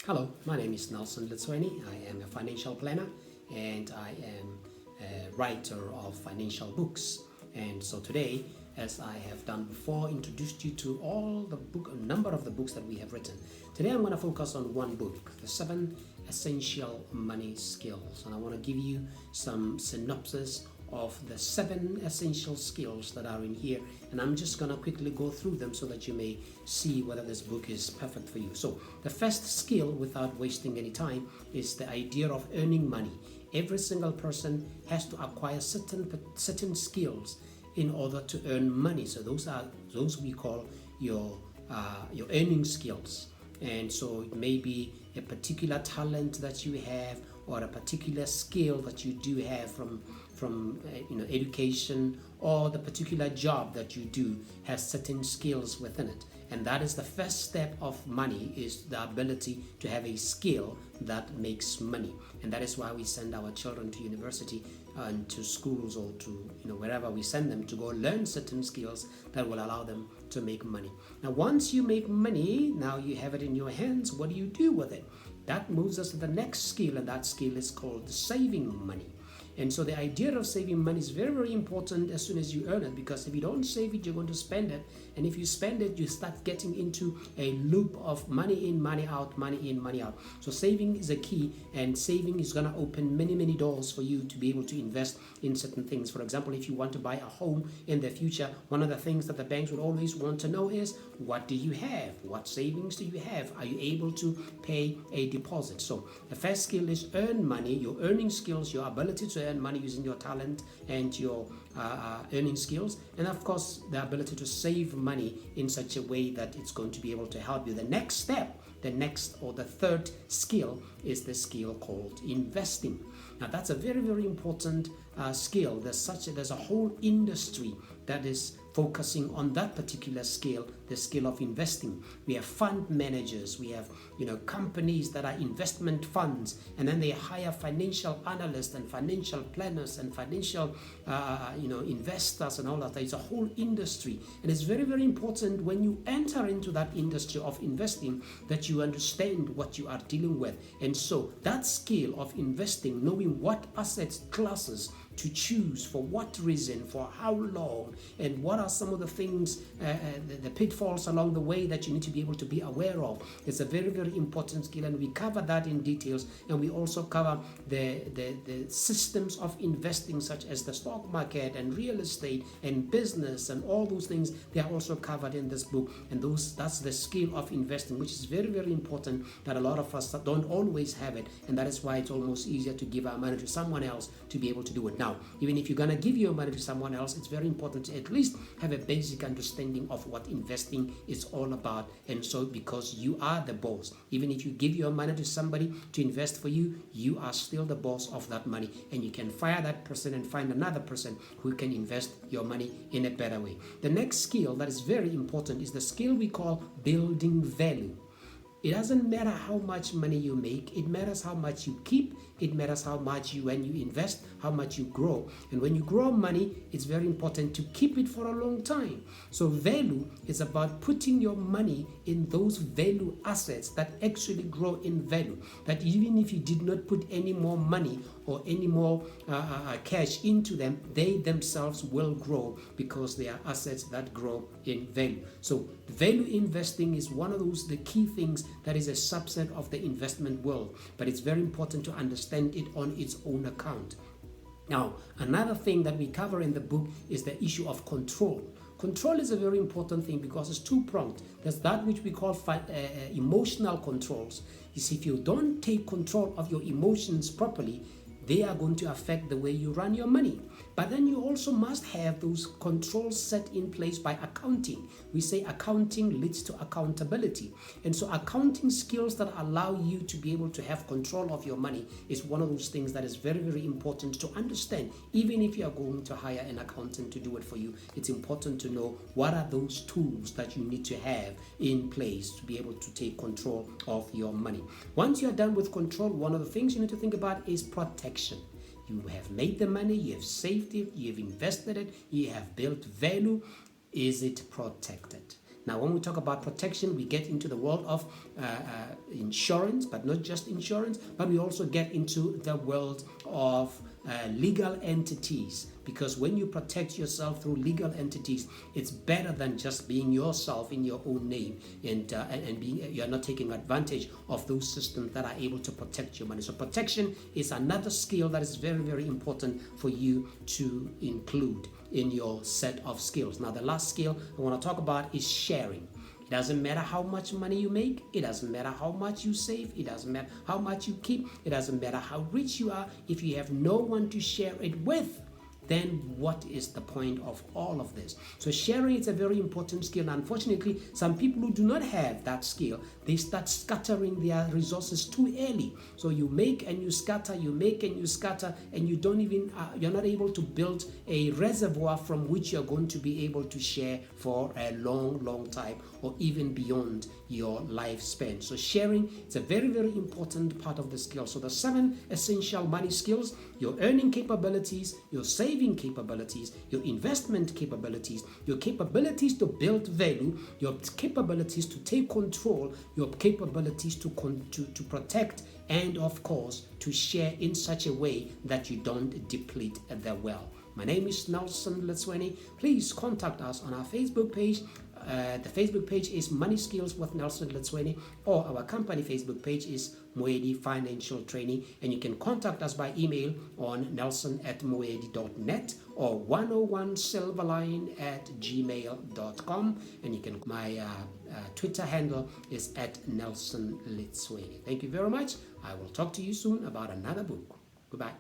Hello, my name is Nelson Litsweni. I am a financial planner and I am a writer of financial books. And so today, as I have done before, introduced you to a number of the books that we have written. Today I'm going to focus on one book, The 7 Essential Money Skills. And I want to give you some synopsis of the 7 essential skills that are in here, and I'm just gonna quickly go through them so that you may see whether this book is perfect for you. So the first skill, without wasting any time, is the idea of earning money. Every single person has to acquire certain skills in order to earn money. So those we call your earning skills. And so it may be a particular talent that you have, or a particular skill that you do have from education, or the particular job that you do has certain skills within it. And that is the first step of money, is the ability to have a skill that makes money. And that is why we send our children to university and to schools, or to wherever we send them, to go learn certain skills that will allow them to make money. Now once you make money, now you have it in your hands, what do you do with it? That moves us to the next skill, and that skill is called saving money. And so the idea of saving money is very, very important as soon as you earn it, because if you don't save it, you're going to spend it. And if you spend it, you start getting into a loop of money in, money out, money in, money out. So saving is a key, and saving is going to open many, many doors for you to be able to invest in certain things. For example, if you want to buy a home in the future, one of the things that the banks would always want to know is, what do you have? What savings do you have? Are you able to pay a deposit? So the first skill is earn money. Your earning skills, your ability to earn money using your talent and your earning skills, and of course the ability to save money in such a way that it's going to be able to help you. The next step, the third skill, is the skill called investing. Now that's a very, very important skill. There's a whole industry that is focusing on that particular skill, the skill of investing. We have fund managers, we have companies that are investment funds, and then they hire financial analysts and financial planners and financial investors and all that. It's a whole industry, and it's very, very important when you enter into that industry of investing that you understand what you are dealing with. And so that skill of investing, knowing what asset classes to choose, for what reason, for how long, and what are some of the things, the pitfalls along the way that you need to be able to be aware of. It's a very, very important skill, and we cover that in details. And we also cover the systems of investing, such as the stock market and real estate and business and all those things. They are also covered in this book, and that's the skill of investing, which is very, very important, that a lot of us don't always have it, and that is why it's almost easier to give our money to someone else to be able to do it. Now, even if you're going to give your money to someone else, it's very important to at least have a basic understanding of what investing is all about. And so, because you are the boss, even if you give your money to somebody to invest for you, you are still the boss of that money, and you can fire that person and find another person who can invest your money in a better way. The next skill that is very important is the skill we call building value. It doesn't matter how much money you make, it matters how much you keep, it matters how much when you invest, how much you grow. And when you grow money, it's very important to keep it for a long time. So value is about putting your money in those value assets that actually grow in value, that even if you did not put any more money or any more cash into them, they themselves will grow, because they are assets that grow in value. So value investing is one of the key things that is a subset of the investment world, but it's very important to understand it on its own account. Now, another thing that we cover in the book is the issue of control. Control is a very important thing, because it's two-pronged. There's that which we call emotional controls. You see, if you don't take control of your emotions properly, they are going to affect the way you run your money. But then you also must have those controls set in place by accounting. We say accounting leads to accountability. And so accounting skills that allow you to be able to have control of your money is one of those things that is very, very important to understand. Even if you are going to hire an accountant to do it for you, it's important to know what are those tools that you need to have in place to be able to take control of your money. Once you are done with control, one of the things you need to think about is protection. You have made the money, you have saved it, you have invested it, you have built value. Is it protected? Now, when we talk about protection, we get into the world of insurance, but not just insurance, but we also get into the world of legal entities, because when you protect yourself through legal entities, it's better than just being yourself in your own name, and being, you're not taking advantage of those systems that are able to protect your money. So protection is another skill that is very, very important for you to include in your set of skills. Now, the last skill I want to talk about is sharing. It doesn't matter how much money you make. It doesn't matter how much you save. It doesn't matter how much you keep. It doesn't matter how rich you are. If you have no one to share it with, then what is the point of all of this? So sharing is a very important skill. And unfortunately, some people who do not have that skill, they start scattering their resources too early. So you make and you scatter, you make and you scatter, and you don't even, you're not able to build a reservoir from which you're going to be able to share for a long, long time, or even beyond your lifespan. So sharing is a very, very important part of the skill. So the 7 essential money skills: your earning capabilities, your saving capabilities, your investment capabilities, your capabilities to build value, your capabilities to take control, your capabilities to protect, and of course to share in such a way that you don't deplete the well. My name is Nelson Letsweni. Please contact us on our Facebook page. The Facebook page is Money Skills with Nelson Letsweni, or our company Facebook page is Moedi Financial Training, and you can contact us by email on nelson@moedi.net or 101silverline@gmail.com, and you can, my Twitter handle is @Nelson Letsweni. Thank you very much. I will talk to you soon about another book. Goodbye.